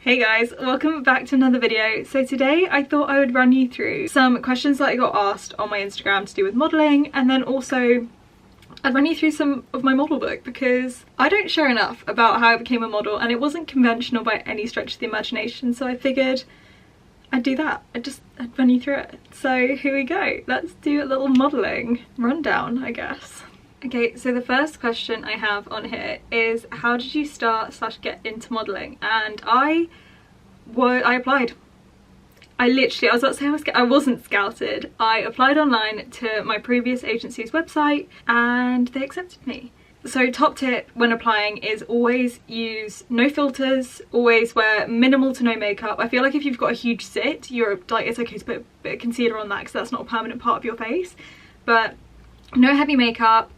Hey guys, welcome back to another video. So today I thought I would run you through some questions that I got asked on my Instagram to do with modelling, and then also I'd run you through some of my model book because I don't share enough about how I became a model and it wasn't conventional by any stretch of the imagination, so I figured I'd do that. I'd run you through it. So here we go. Let's do a little modelling rundown, I guess. Okay, so the first question I have on here is how did you start / get into modelling? And I applied. I was about to say I wasn't scouted. I applied online to my previous agency's website and they accepted me. So top tip when applying is always use no filters, always wear minimal to no makeup. I feel like if you've got a huge sit, you're like, it's okay to put a bit of concealer on that because that's not a permanent part of your face. But no heavy makeup,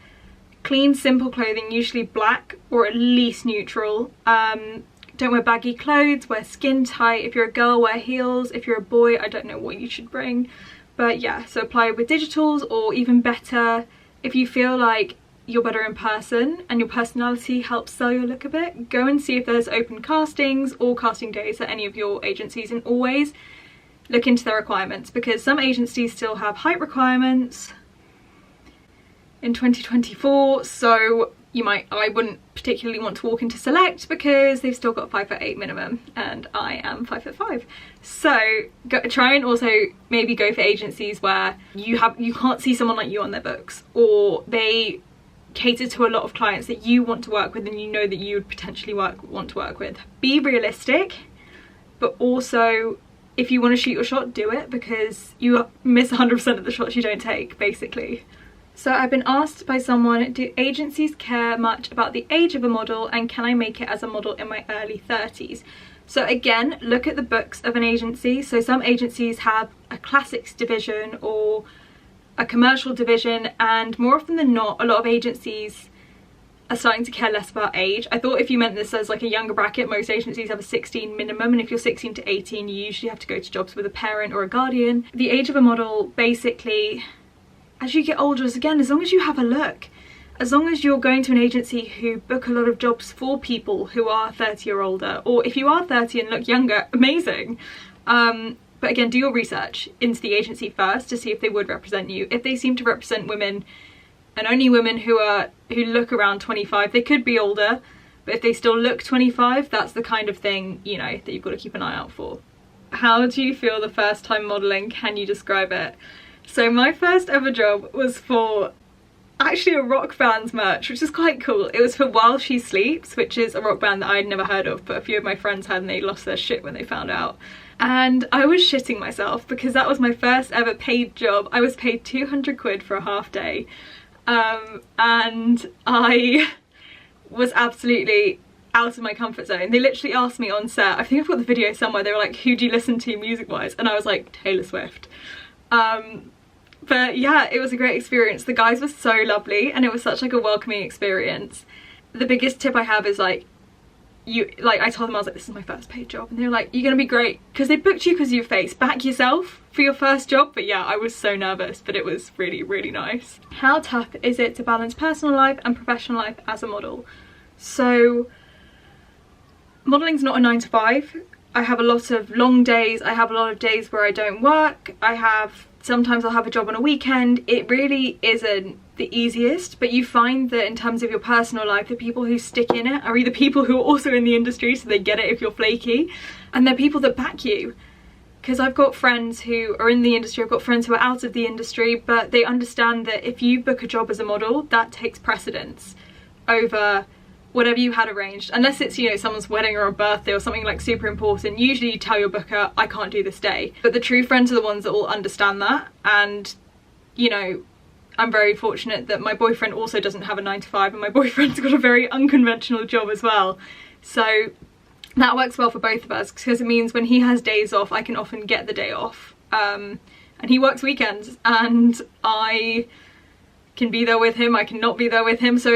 clean simple clothing, usually black or at least neutral. Don't wear baggy clothes, wear skin tight. If you're a girl, wear heels. If you're a boy, I don't know what you should bring. But yeah, so apply with digitals, or even better, if you feel like you're better in person and your personality helps sell your look a bit, go and see if there's open castings or casting days at any of your agencies, and always look into their requirements because some agencies still have height requirements in 2024, so I wouldn't particularly want to walk into Select because they've still got 5'8" minimum and I am 5'5". So try and also maybe go for agencies where you can't see someone like you on their books, or they cater to a lot of clients that you want to work with and you know that you would potentially want to work with. Be realistic, but also if you want to shoot your shot, do it, because you miss 100% of the shots you don't take, basically. So I've been asked by someone, do agencies care much about the age of a model, and can I make it as a model in my early 30s? So again, look at the books of an agency. So some agencies have a classics division or a commercial division, and more often than not, a lot of agencies are starting to care less about age. I thought if you meant this as like a younger bracket, most agencies have a 16 minimum, and if you're 16 to 18, you usually have to go to jobs with a parent or a guardian. The age of a model, basically, as you get older, as long as you have a look, as long as you're going to an agency who book a lot of jobs for people who are 30 or older, or if you are 30 and look younger, amazing. But again, do your research into the agency first to see if they would represent you. If they seem to represent women, and only women who look around 25, they could be older, but if they still look 25, that's the kind of thing, you know, that you've got to keep an eye out for. How do you feel the first time modelling? Can you describe it? So my first ever job was for actually a rock band's merch, which is quite cool. It was for While She Sleeps, which is a rock band that I'd never heard of, but a few of my friends had, and they lost their shit when they found out. And I was shitting myself because that was my first ever paid job. I was paid 200 quid for a half day. And I was absolutely out of my comfort zone. They literally asked me on set, I think I've got the video somewhere, they were like, who do you listen to music wise? And I was like, Taylor Swift. But yeah, it was a great experience. The guys were so lovely and it was such like a welcoming experience. The biggest tip I have is I told them, I was like, this is my first paid job, and they were like, you're gonna be great, because they booked you because of your face. Back yourself for your first job. But yeah, I was so nervous, but it was really, really nice. How tough is it to balance personal life and professional life as a model? So modeling's not a 9 to 5. I have a lot of long days, I have a lot of days where I don't work, sometimes I'll have a job on a weekend. It really isn't the easiest, but you find that in terms of your personal life, the people who stick in it are either people who are also in the industry, so they get it if you're flaky, and they're people that back you. Because I've got friends who are in the industry, I've got friends who are out of the industry, but they understand that if you book a job as a model, that takes precedence over whatever you had arranged, unless it's, you know, someone's wedding or a birthday or something like super important. Usually you tell your booker, I can't do this day. But the true friends are the ones that will understand that. And, you know, I'm very fortunate that my boyfriend also doesn't have a 9 to 5, and my boyfriend's got a very unconventional job as well. So that works well for both of us, because it means when he has days off, I can often get the day off. And he works weekends, and I can be there with him, I can not be there with him. So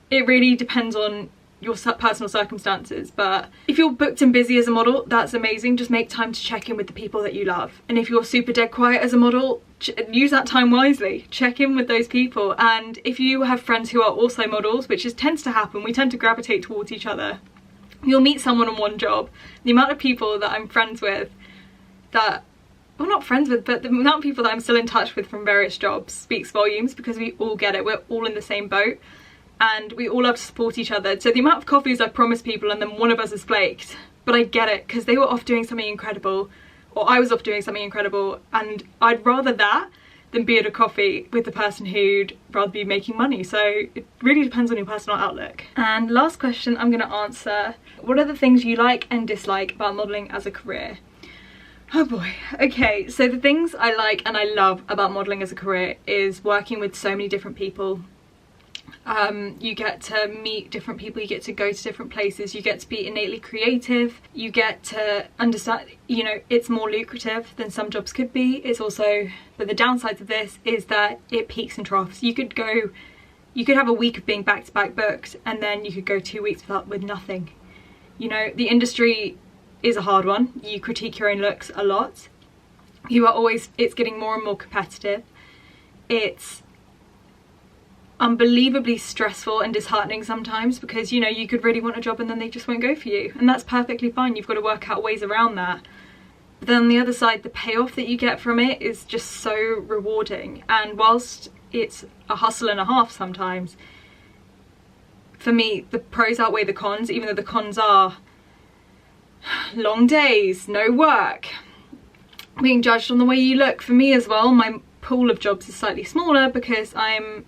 it really depends on your personal circumstances. But if you're booked and busy as a model, that's amazing. Just make time to check in with the people that you love. And if you're super dead quiet as a model, use that time wisely. Check in with those people. And if you have friends who are also models, which tends to happen, we tend to gravitate towards each other. You'll meet someone on one job. The amount of people that I'm friends with that, well, not friends with, but the amount of people that I'm still in touch with from various jobs speaks volumes, because we all get it. We're all in the same boat and we all have to support each other. So the amount of coffees I've promised people and then one of us is flaked, but I get it because they were off doing something incredible, or I was off doing something incredible, and I'd rather that than be at a coffee with the person who'd rather be making money. So it really depends on your personal outlook. And last question I'm going to answer: what are the things you like and dislike about modelling as a career? Oh boy. Okay, so the things I like and I love about modelling as a career is working with so many different people. You get to meet different people, you get to go to different places, you get to be innately creative, you get to understand, you know, it's more lucrative than some jobs could be. It's also, but the downsides of this is that it peaks and troughs. You could have a week of being back-to-back booked, and then you could go 2 weeks with nothing. You know, the industry is a hard one. You critique your own looks a lot. It's getting more and more competitive. It's unbelievably stressful and disheartening sometimes, because, you know, you could really want a job and then they just won't go for you, and that's perfectly fine. You've got to work out ways around that. But then on the other side, the payoff that you get from it is just so rewarding, and whilst it's a hustle and a half sometimes, for me the pros outweigh the cons, even though the cons are long days, no work, being judged on the way you look. For me as well, my pool of jobs is slightly smaller because I'm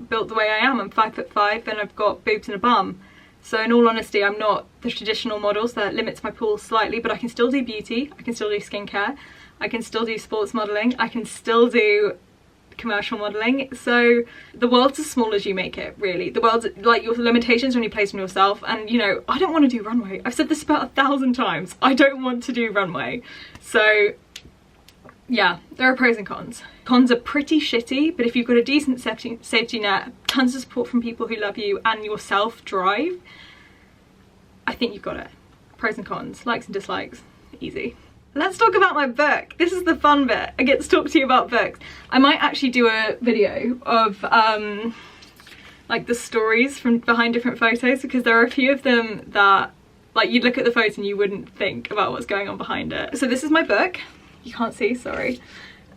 built the way I am. I'm 5'5" and I've got boobs and a bum. So in all honesty, I'm not the traditional model, so that limits my pool slightly, but I can still do beauty, I can still do skincare, I can still do sports modelling, I can still do commercial modelling. So the world's as small as you make it, really. The world's like, your limitations when you place on yourself. And you know, I don't want to do runway. I've said this about 1,000 times. I don't want to do runway. So yeah, there are pros and cons. Cons are pretty shitty, but if you've got a decent safety net, tons of support from people who love you, and your self-drive, I think you've got it. Pros and cons, likes and dislikes, easy. Let's talk about my book. This is the fun bit. I get to talk to you about books. I might actually do a video of like the stories from behind different photos, because there are a few of them that, like, you'd look at the photo and you wouldn't think about what's going on behind it. So this is my book. You can't see, sorry.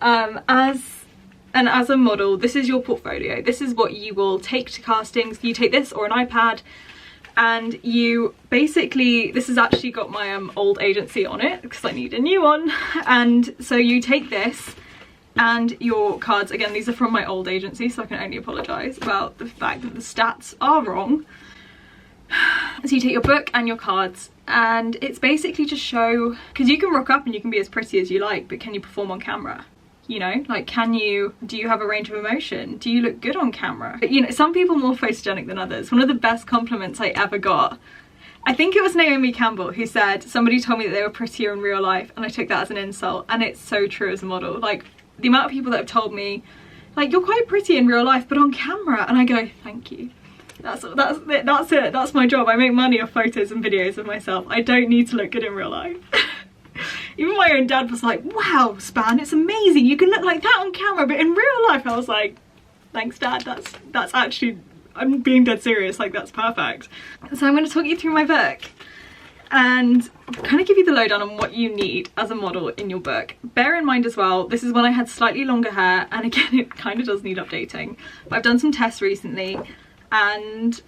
As a model, this is your portfolio. This is what you will take to castings. You take this or an iPad, and you basically, this has actually got my old agency on it because I need a new one. And so you take this and your cards. Again, these are from my old agency, so I can only apologise about the fact that the stats are wrong. So you take your book and your cards, and it's basically to show, because you can rock up and you can be as pretty as you like, but can you perform on camera? You know, like, do you have a range of emotion? Do you look good on camera? But, you know, some people are more photogenic than others. One of the best compliments I ever got, I think it was Naomi Campbell, who said somebody told me that they were prettier in real life, and I took that as an insult. And it's so true as a model. Like, the amount of people that have told me, like, you're quite pretty in real life, but on camera, and I go, thank you. That's it, that's my job. I make money off photos and videos of myself. I don't need to look good in real life. Even my own dad was like, wow, Span, it's amazing, you can look like that on camera, but in real life, I was like, thanks Dad, that's actually, I'm being dead serious, like, that's perfect. So I'm going to talk you through my book and kind of give you the lowdown on what you need as a model in your book. Bear in mind as well, this is when I had slightly longer hair, and again, it kind of does need updating, but I've done some tests recently, and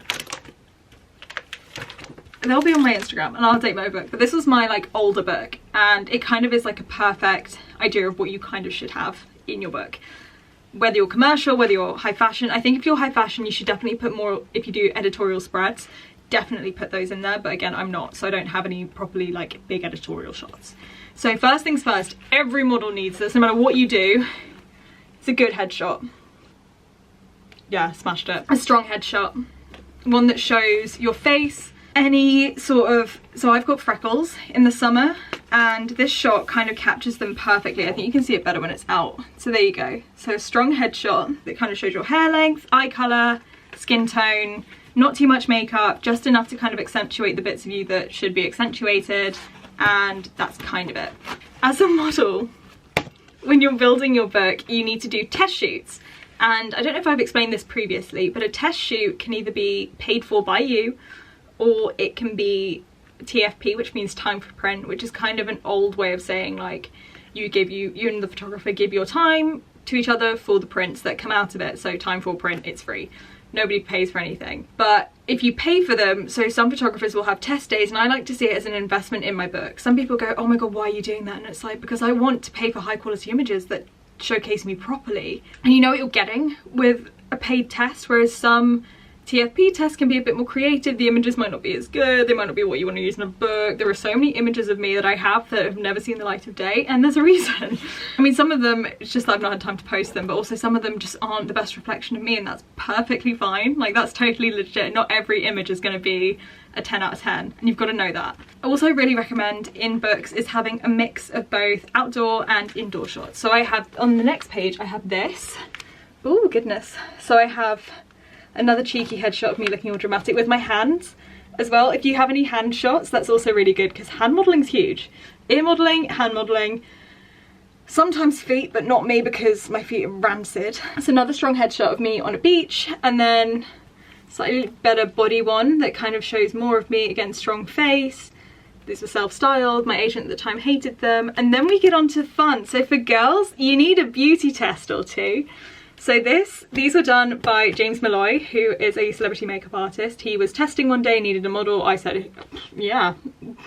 they'll be on my Instagram and I'll update my book. But this was my, like, older book, and it kind of is like a perfect idea of what you kind of should have in your book, whether you're commercial, whether you're high fashion. I think if you're high fashion, you should definitely put more, if you do editorial spreads, definitely put those in there. But again, I'm not, so I don't have any properly, like, big editorial shots. So first things first, every model needs this. No matter what you do, it's a good headshot. Yeah, smashed it. A strong headshot, one that shows your face, any sort of, so I've got freckles in the summer, and this shot kind of captures them perfectly. I think you can see it better when it's out. So there you go. So a strong headshot that kind of shows your hair length, eye colour, skin tone, not too much makeup, just enough to kind of accentuate the bits of you that should be accentuated, and that's kind of it. As a model, when you're building your book, you need to do test shoots. And I don't know if I've explained this previously, but a test shoot can either be paid for by you, or it can be TFP, which means time for print, which is kind of an old way of saying like you and the photographer give your time to each other for the prints that come out of it. So time for print, it's free. Nobody pays for anything. But if you pay for them, so some photographers will have test days, and I like to see it as an investment in my book. Some people go, oh my god, why are you doing that? And it's like, because I want to pay for high quality images that showcase me properly. And you know what you're getting with a paid test, whereas some TFP tests can be a bit more creative. The images might not be as good, they might not be what you want to use in a book. There are so many images of me that I have that have never seen the light of day, and there's a reason. I mean, some of them, it's just that I've not had time to post them, but also some of them just aren't the best reflection of me, and that's perfectly fine. Like, that's totally legit. Not every image is going to be a 10 out of 10, and you've got to know that. Also, I really recommend in books is having a mix of both outdoor and indoor shots. So I have, on the next page, I have this. Oh goodness. So I have another cheeky headshot of me looking all dramatic with my hands as well. If you have any hand shots, that's also really good, because hand modeling's huge. Ear modelling, hand modelling, sometimes feet, but not me because my feet are rancid. That's another strong headshot of me on a beach, and then slightly better body one that kind of shows more of me, again, strong face. These were self-styled, my agent at the time hated them. And then we get on to fun. So for girls, you need a beauty test or two. So these were done by James Malloy, who is a celebrity makeup artist. He was testing one day, needed a model. I said, yeah,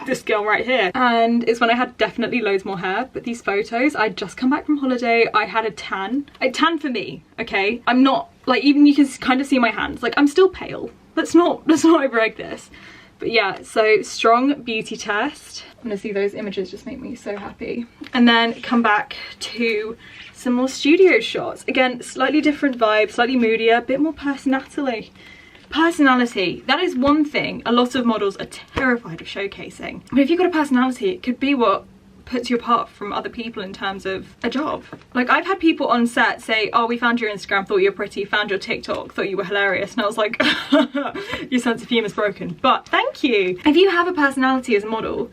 this girl right here. And it's when I had definitely loads more hair. But these photos, I'd just come back from holiday. I had a tan. A tan for me, okay? I'm not, like, even you can kind of see my hands. Like, I'm still pale. Let's not overegg this. But yeah, so strong beauty test. Honestly, those images just make me so happy. And then come back to some more studio shots. Again, slightly different vibe, slightly moodier, a bit more personality. That is one thing a lot of models are terrified of showcasing. But if you've got a personality, it could be what puts you apart from other people in terms of a job. Like, I've had people on set say, oh, we found your Instagram, thought you were pretty, found your TikTok, thought you were hilarious. And I was like, your sense of humour is broken. But thank you. If you have a personality as a model,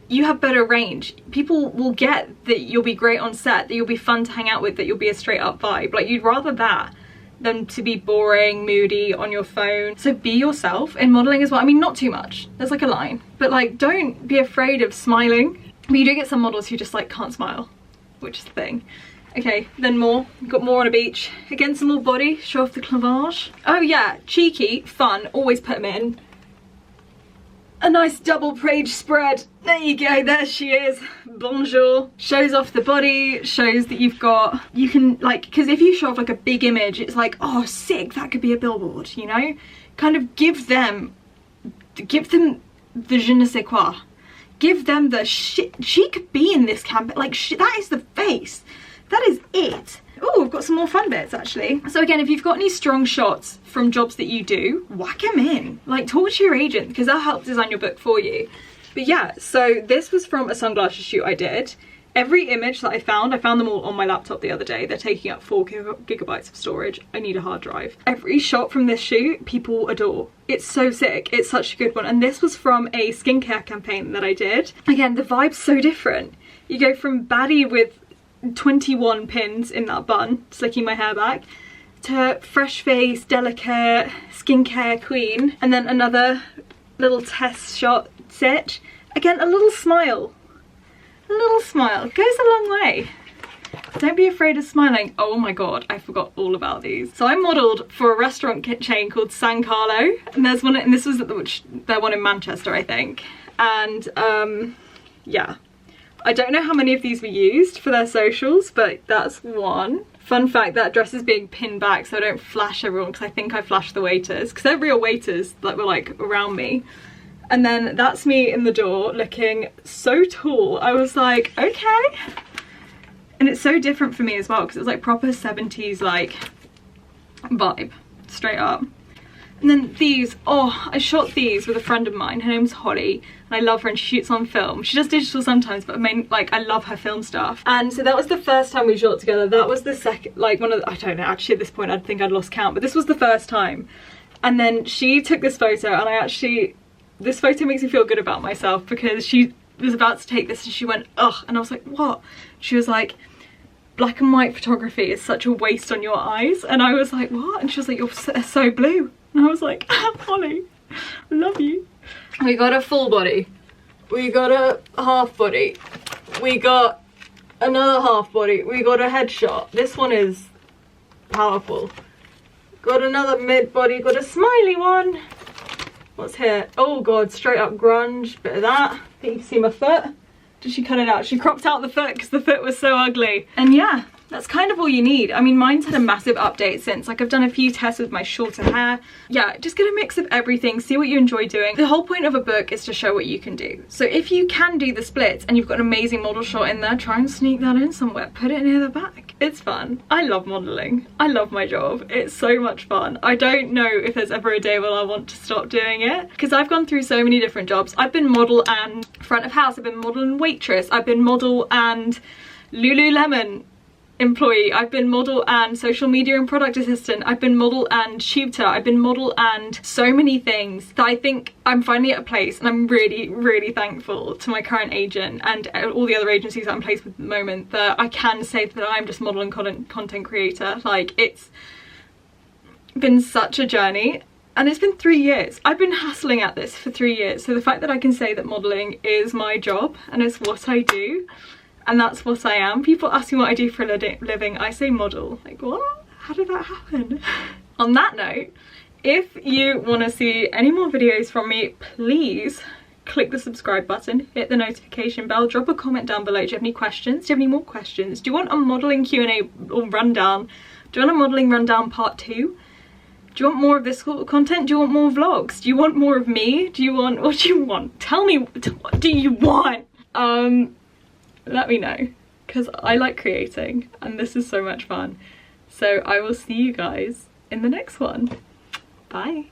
you have better range. People will get that you'll be great on set, that you'll be fun to hang out with, that you'll be a straight up vibe. Like, you'd rather that than to be boring, moody on your phone. So be yourself in modelling as well. I mean, not too much. There's like a line. But like, don't be afraid of smiling. But you do get some models who just like can't smile, which is the thing. Okay, then more. Got more on a beach. Again, some more body. Show off the clavage. Oh yeah, cheeky, fun. Always put them in. A nice double page spread. There you go, there she is. Bonjour. Shows off the body, shows that you've got, you can like, because if you show off like a big image, it's like, oh sick, that could be a billboard, you know? Kind of give them the je ne sais quoi. Give them the shit, she could be in this campaign, like that is the face. That is it. Oh, we've got some more fun bits actually. So again, if you've got any strong shots from jobs that you do, whack them in. Like, talk to your agent, because they'll help design your book for you. But yeah, so this was from a sunglasses shoot I did. Every image that I found them all on my laptop the other day. They're taking up 4 gigabytes of storage. I need a hard drive. Every shot from this shoot, people adore. It's so sick. It's such a good one. And this was from a skincare campaign that I did. Again, the vibe's so different. You go from baddie with 21 pins in that bun, slicking my hair back, to fresh face, delicate, skincare queen. And then another little test shot set. Again, a little smile. A little smile goes a long way. Don't be afraid of smiling. Oh my god, I forgot all about these. So I modelled for a restaurant chain called San Carlo, and there's one, and this was at their one in Manchester, I think. And yeah, I don't know how many of these were used for their socials, but that's one. Fun fact, that dress is being pinned back so I don't flash everyone, because I think I flashed the waiters, because they're real waiters that were like around me. And then that's me in the door looking so tall. I was like, okay. And it's so different for me as well, because it's like proper 70s like vibe, straight up. And then these, oh, I shot these with a friend of mine. Her name's Holly, and I love her, and she shoots on film. She does digital sometimes, but I love her film stuff. And so that was the first time we shot together. That was the second, like one of the, I don't know, actually at this point I think I'd lost count, but this was the first time. And then she took this photo, and this photo makes me feel good about myself, because she was about to take this and she went, ugh, and I was like, what? She was like, black and white photography is such a waste on your eyes. And I was like, what? And she was like, you're so blue. And I was like, Holly, I love you. We got a full body. We got a half body. We got another half body. We got a headshot. This one is powerful. Got another mid body. Got a smiley one. What's here? Oh god, straight up grunge. Bit of that. I think you can see my foot. Did she cut it out? She cropped out the foot because the foot was so ugly. And yeah, that's kind of all you need. I mean, mine's had a massive update since. Like, I've done a few tests with my shorter hair. Yeah, just get a mix of everything, see what you enjoy doing. The whole point of a book is to show what you can do. So if you can do the splits and you've got an amazing model shot in there, try and sneak that in somewhere. Put it near the back. It's fun. I love modeling. I love my job. It's so much fun. I don't know if there's ever a day when I want to stop doing it, because I've gone through so many different jobs. I've been model and front of house. I've been model and waitress. I've been model and Lululemon employee. I've been model and social media and product assistant. I've been model and tutor. I've been model and so many things that I think I'm finally at a place, and I'm really, really thankful to my current agent and all the other agencies that I'm placed with at the moment, that I can say that I'm just model and content creator. Like, it's been such a journey. And it's been 3 years. I've been hustling at this for 3 years. So the fact that I can say that modeling is my job and it's what I do, and that's what I am. People ask me what I do for a living. I say model. Like, what? How did that happen? On that note, if you want to see any more videos from me, please click the subscribe button, hit the notification bell, drop a comment down below. Do you have any questions? Do you have any more questions? Do you want a modeling Q&A or rundown? Do you want a modeling rundown part 2? Do you want more of this sort of content? Do you want more vlogs? Do you want more of me? Do you want, what do you want? Tell me, what do you want? Let me know, because I like creating and this is so much fun. So I will see you guys in the next one. Bye.